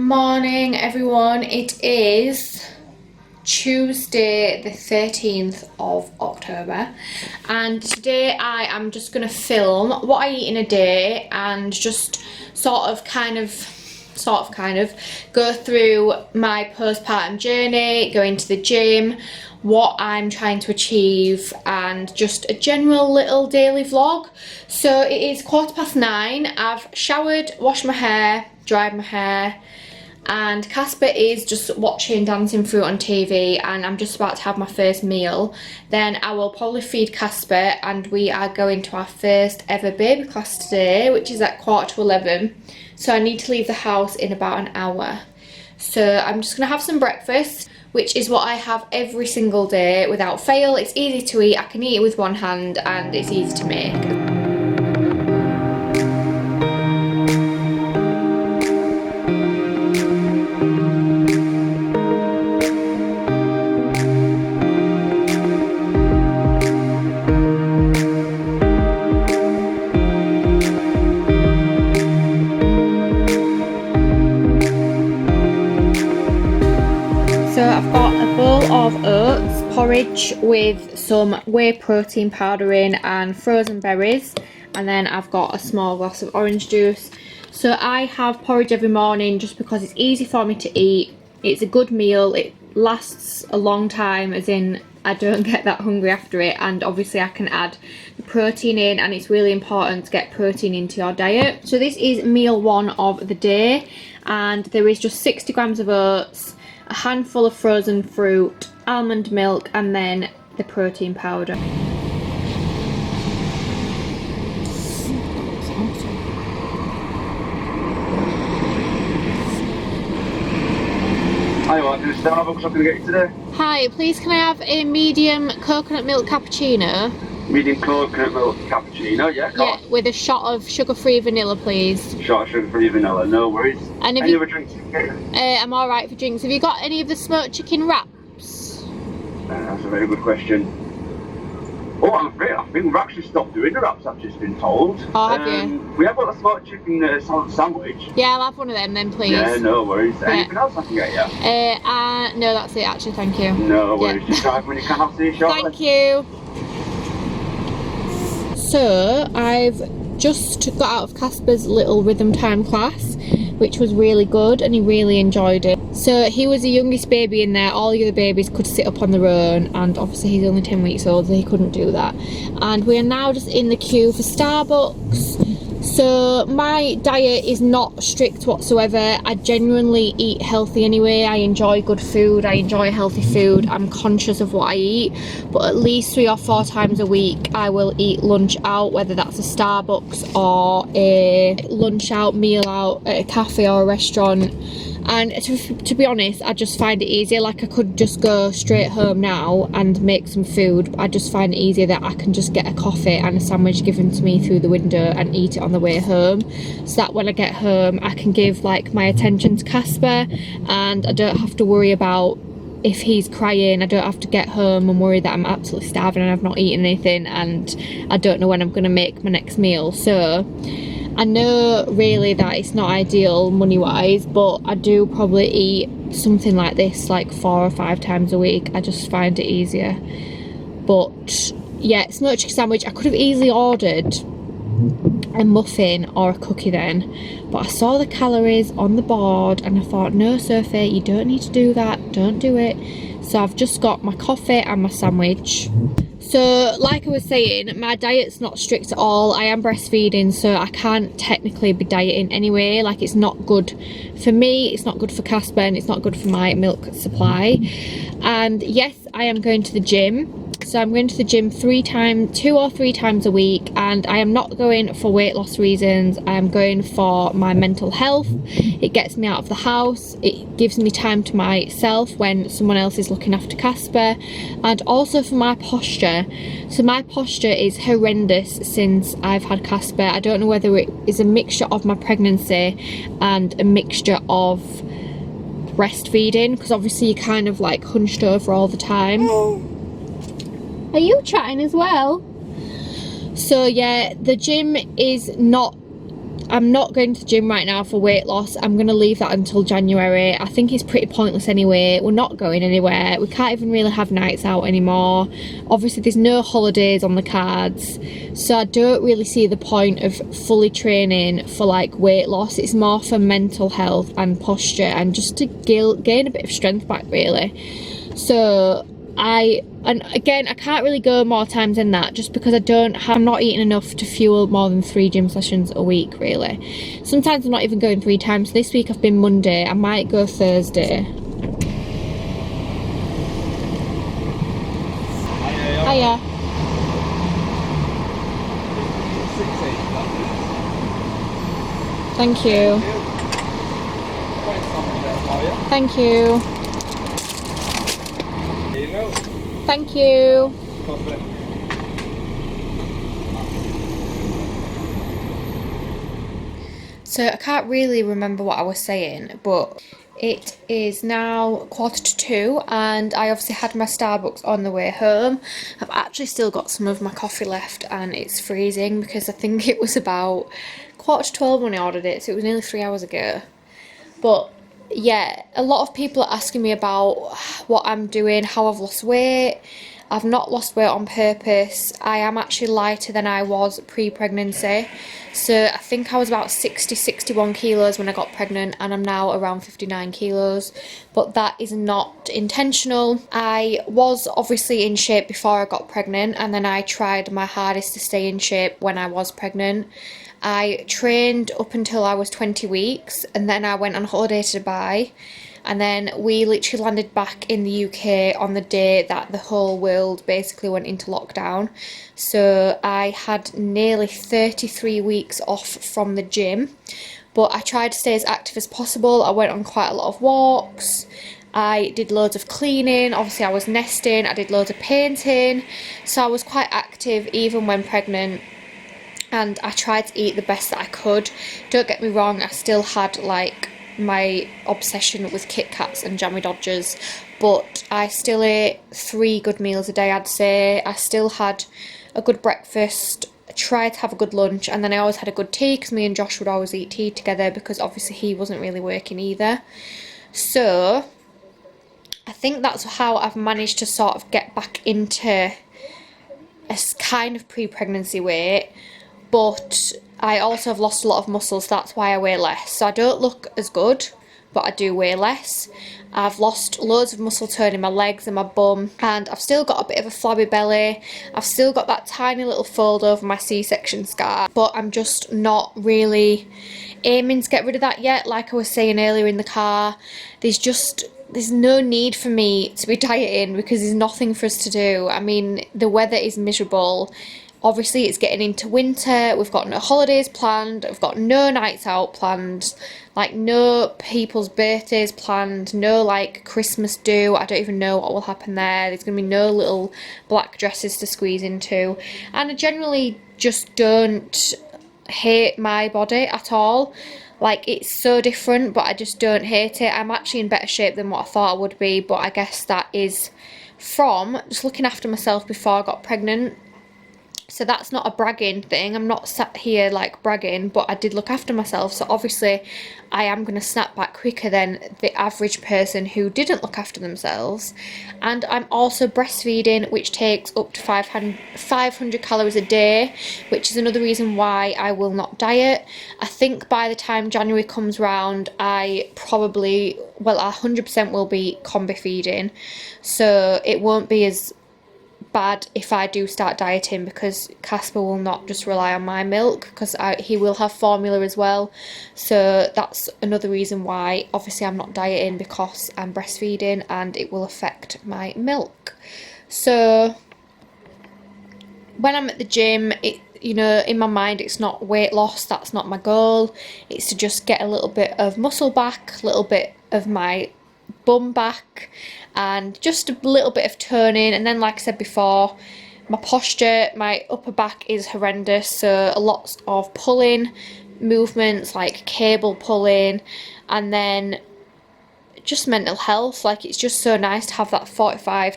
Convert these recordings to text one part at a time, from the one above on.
morning everyone, it is Tuesday the 13th of October and today I am just going to film what I eat in a day and just sort of kind of go through my postpartum journey, going to the gym, what I'm trying to achieve, and just a general little daily vlog. So it is 9:15, I've showered, washed my hair, dried my hair, and Casper is just watching Dancing Fruit on TV, and I'm just about to have my first meal. Then I will probably feed Casper, and we are going to our first ever baby class today, which is at 11:15. So I need to leave the house in about an hour. So I'm just gonna have some breakfast, which is what I have every single day without fail. It's easy to eat, I can eat it with one hand, and it's easy to make. So I've got a bowl of oats porridge with some whey protein powder in and frozen berries, and then I've got a small glass of orange juice. So I have porridge every morning just because it's easy for me to eat. It's a good meal, it lasts a long time, as in I don't get that hungry after it, and obviously I can add the protein in, and it's really important to get protein into your diet. So this is meal one of the day, and there is just 60 grams of oats, a handful of frozen fruit, almond milk, and then the protein powder. Hi, what can I Starbucks I'm going to get you today? Hi, please can I have a medium coconut milk cappuccino? Medium coconut milk cappuccino, yeah, Yeah, with a shot of sugar-free vanilla, please. Shot of sugar-free vanilla, no worries. And any other drinks you can get? I'm alright for drinks. Have you got any of the smoked chicken wraps? That's a very good question. Oh, I'm afraid I think we've actually stopped doing the wraps, I've just been told. Oh, have you? We have got a smoked chicken salad sandwich. Yeah, I'll have one of them then, please. Yeah, no worries. Yeah. Anything else I can get you? No, that's it actually, thank you. No worries, Yeah. just drive when you can, I'll see you shortly. Thank you. So I've just got out of Casper's little rhythm time class, which was really good and he really enjoyed it. So he was the youngest baby in there, all the other babies could sit up on their own, and obviously he's only 10 weeks old so he couldn't do that. And we are now just in the queue for Starbucks. So my diet is not strict whatsoever. I genuinely eat healthy anyway. I enjoy good food, I enjoy healthy food, I'm conscious of what I eat, but at least 3 or 4 times a week I will eat lunch out, whether that's a Starbucks or a lunch out, meal out at a cafe or a restaurant. And to be honest, I just find it easier. Like, I could just go straight home now and make some food, but I just find it easier that I can just get a coffee and a sandwich given to me through the window and eat it on the way home, so that when I get home I can give like my attention to Casper and I don't have to worry about if he's crying. I don't have to get home and worry that I'm absolutely starving and I've not eaten anything and I don't know when I'm going to make my next meal. So I know really that it's not ideal money wise, but I do probably eat something like this like 4 or 5 times a week. I just find it easier. But yeah, smoked chicken sandwich, I could have easily ordered a muffin or a cookie then, but I saw the calories on the board and I thought, no Sophie, you don't need to do that, don't do it. So I've just got my coffee and my sandwich. So like I was saying, my diet's not strict at all. I am breastfeeding, so I can't technically be dieting anyway. Like, it's not good for me, it's not good for Casper, and it's not good for my milk supply. And yes, I am going to the gym. So I'm going to the gym 2 or 3 times a week, and I am not going for weight loss reasons. I am going for my mental health. It gets me out of the house, it gives me time to myself when someone else is looking after Casper, and also for my posture. So my posture is horrendous since I've had Casper. I don't know whether it is a mixture of my pregnancy and a mixture of breastfeeding, because obviously you're kind of like hunched over all the time. Are you chatting as well? So yeah, the gym is not I'm not going to the gym right now for weight loss. I'm going to leave that until January. I think it's pretty pointless anyway. We're not going anywhere. We can't even really have nights out anymore. Obviously there's no holidays on the cards, so I don't really see the point of fully training for like weight loss. It's more for mental health and posture and just to gain a bit of strength back, really. So and again, I can't really go more times than that just because I'm not eating enough to fuel more than 3 gym sessions a week, really. Sometimes I'm not even going 3 times. This week I've been Monday. I might go Thursday. Hiya. Thank you. Thank you. Thank you. So I can't really remember what I was saying, but it is now 1:45 and I obviously had my Starbucks on the way home. I've actually still got some of my coffee left and it's freezing because I think it was about 11:45 when I ordered it, so it was nearly 3 hours ago. But yeah, a lot of people are asking me about what I'm doing, how I've lost weight. I've not lost weight on purpose. I am actually lighter than I was pre-pregnancy. So I think I was about 61 kilos when I got pregnant and I'm now around 59 kilos. But that is not intentional. I was obviously in shape before I got pregnant and then I tried my hardest to stay in shape when I was pregnant. I trained up until I was 20 weeks and then I went on holiday to Dubai. And then we literally landed back in the UK on the day that the whole world basically went into lockdown. So I had nearly 33 weeks off from the gym, but I tried to stay as active as possible. I went on quite a lot of walks. I did loads of cleaning. Obviously I was nesting. I did loads of painting. So I was quite active even when pregnant. And I tried to eat the best that I could. Don't get me wrong, I still had like my obsession with Kit Kats and Jammy Dodgers, but I still ate 3 good meals a day, I'd say. I still had a good breakfast, tried to have a good lunch, and then I always had a good tea because me and Josh would always eat tea together because obviously he wasn't really working either. So I think that's how I've managed to sort of get back into a kind of pre-pregnancy weight. But I also have lost a lot of muscle, so that's why I weigh less. So I don't look as good, but I do weigh less. I've lost loads of muscle tone in my legs and my bum, and I've still got a bit of a flabby belly. I've still got that tiny little fold over my C-section scar, but I'm just not really aiming to get rid of that yet. Like I was saying earlier in the car, there's no need for me to be dieting because there's nothing for us to do. I mean, the weather is miserable. Obviously it's getting into winter, we've got no holidays planned, we've got no nights out planned, like no people's birthdays planned, no like Christmas do. I don't even know what will happen there. There's going to be no little black dresses to squeeze into. And I generally just don't hate my body at all. Like, it's so different, but I just don't hate it. I'm actually in better shape than what I thought I would be, but I guess that is from just looking after myself before I got pregnant. So that's not a bragging thing. I'm not sat here like bragging, but I did look after myself. So obviously I am going to snap back quicker than the average person who didn't look after themselves. And I'm also breastfeeding, which takes up to 500 calories a day, which is another reason why I will not diet. I think by the time January comes round, I probably, well, 100% will be combi feeding. So it won't be as bad if I do start dieting, because Casper will not just rely on my milk, because he will have formula as well. So that's another reason why obviously I'm not dieting, because I'm breastfeeding and it will affect my milk. So when I'm at the gym, you know, in my mind it's not weight loss, that's not my goal. It's to just get a little bit of muscle back, a little bit of my bum back, and just a little bit of toning. And then, like I said before, my posture, my upper back is horrendous, so a lot of pulling movements like cable pulling, and then just mental health. Like, it's just so nice to have that 45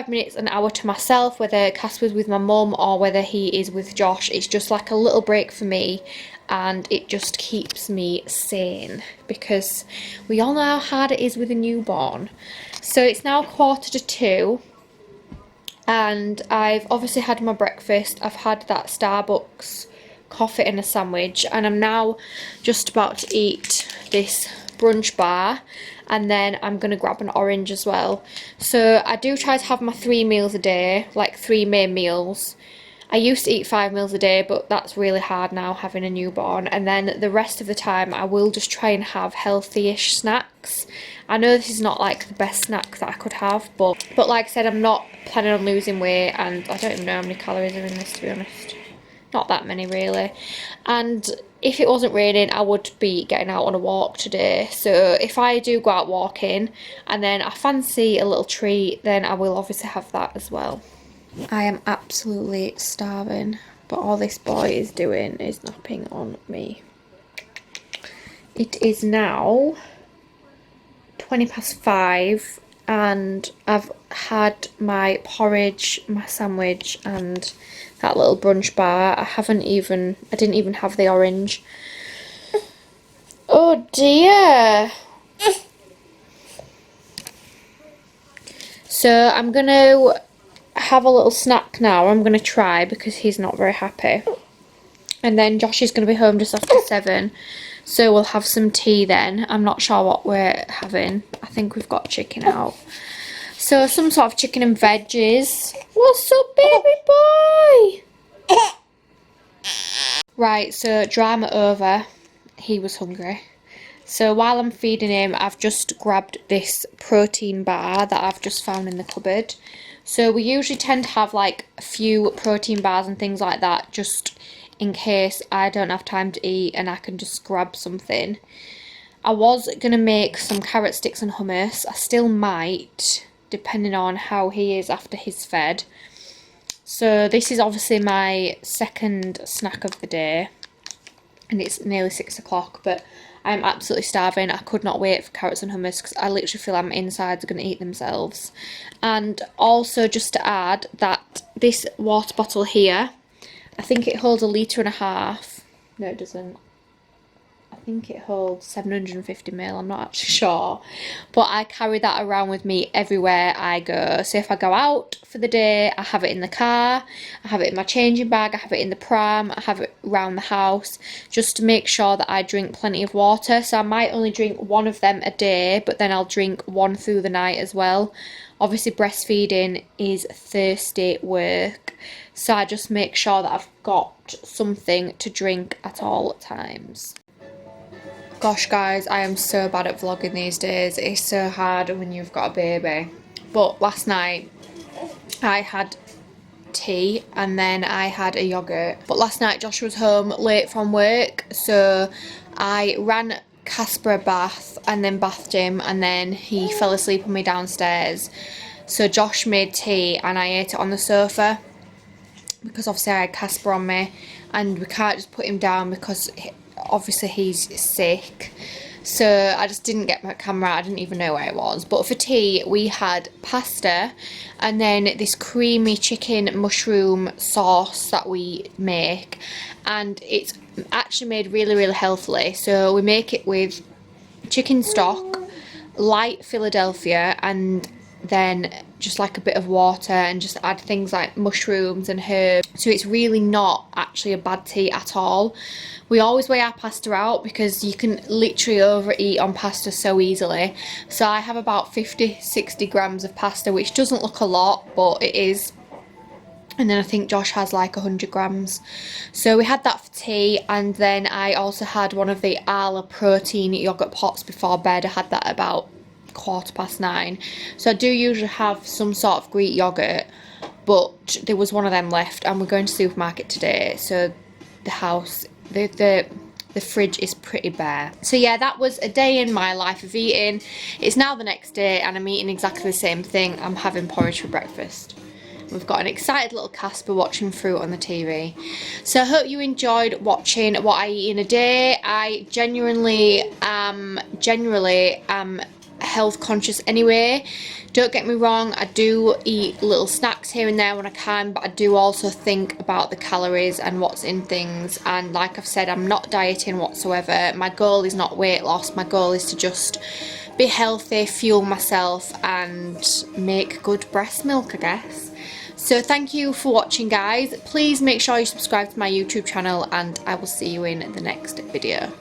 minutes, an hour to myself, whether Casper's with my mum or whether he is with Josh. It's just like a little break for me, and it just keeps me sane, because we all know how hard it is with a newborn. So it's now 1:45, and I've obviously had my breakfast. I've had that Starbucks coffee and a sandwich, and I'm now just about to eat this brunch bar, and then I'm gonna grab an orange as well. So I do try to have my 3 meals a day, like 3 main meals. I used to eat 5 meals a day, but that's really hard now having a newborn. And then the rest of the time I will just try and have healthy-ish snacks. I know this is not like the best snack that I could have, but like I said, I'm not planning on losing weight, and I don't even know how many calories are in this, to be honest. Not that many really. And if it wasn't raining, I would be getting out on a walk today. So if I do go out walking and then I fancy a little treat, then I will obviously have that as well. I am absolutely starving, but all this boy is doing is napping on me. It is now 5:20, and I've had my porridge, my sandwich, and that little brunch bar. I didn't even have the orange. Oh dear. So I'm gonna have a little snack now. I'm gonna try, because he's not very happy. And then Josh is gonna be home just after 7. So we'll have some tea then. I'm not sure what we're having. I think we've got chicken out. So some sort of chicken and veggies. What's up, baby boy? Right, so drama over. He was hungry. So while I'm feeding him, I've just grabbed this protein bar that I've just found in the cupboard. So we usually tend to have like a few protein bars and things like that, just in case I don't have time to eat and I can just grab something. I was going to make some carrot sticks and hummus. I still might, depending on how he is after he's fed. So this is obviously my second snack of the day, and it's nearly 6 o'clock, but I'm absolutely starving. I could not wait for carrots and hummus, because I literally feel like my insides are going to eat themselves. And also, just to add, that this water bottle here, I think it holds 1.5 litres. No, it doesn't. I think it holds 750ml, I'm not actually sure. But I carry that around with me everywhere I go. So if I go out for the day, I have it in the car, I have it in my changing bag, I have it in the pram, I have it around the house, just to make sure that I drink plenty of water. So I might only drink 1 of them a day, but then I'll drink 1 through the night as well. Obviously breastfeeding is thirsty work, so I just make sure that I've got something to drink at all times. Gosh guys, I am so bad at vlogging these days. It's so hard when you've got a baby. But last night I had tea and then I had a yoghurt. But last night Josh was home late from work, so I ran Casper a bath and then bathed him, and then he fell asleep on me downstairs. So Josh made tea and I ate it on the sofa, because obviously I had Casper on me and we can't just put him down because obviously he's sick. So I just didn't get my camera out. I didn't even know where it was. But for tea we had pasta and then this creamy chicken mushroom sauce that we make, and it's actually made really, really healthily. So we make it with chicken stock, light Philadelphia, and then just like a bit of water, and just add things like mushrooms and herbs. So it's really not actually a bad tea at all. We always weigh our pasta out because you can literally overeat on pasta so easily. So I have about 50-60 grams of pasta, which doesn't look a lot, but it is. And then I think Josh has like 100 grams. So we had that for tea, and then I also had one of the Arla protein yogurt pots before bed. I had that about 9:15. So I do usually have some sort of Greek yogurt, but there was one of them left, and we're going to the supermarket today, so the house, the fridge is pretty bare. So yeah, that was a day in my life of eating. It's now the next day and I'm eating exactly the same thing. I'm having porridge for breakfast. We've got an excited little Casper watching fruit on the TV. So I hope you enjoyed watching what I eat in a day. I generally am health conscious anyway. Don't get me wrong, I do eat little snacks here and there when I can, but I do also think about the calories and what's in things. And like I've said, I'm not dieting whatsoever. My goal is not weight loss. My goal is to just be healthy, fuel myself, and make good breast milk, I guess. So thank you for watching, guys. Please make sure you subscribe to my YouTube channel, and I will see you in the next video.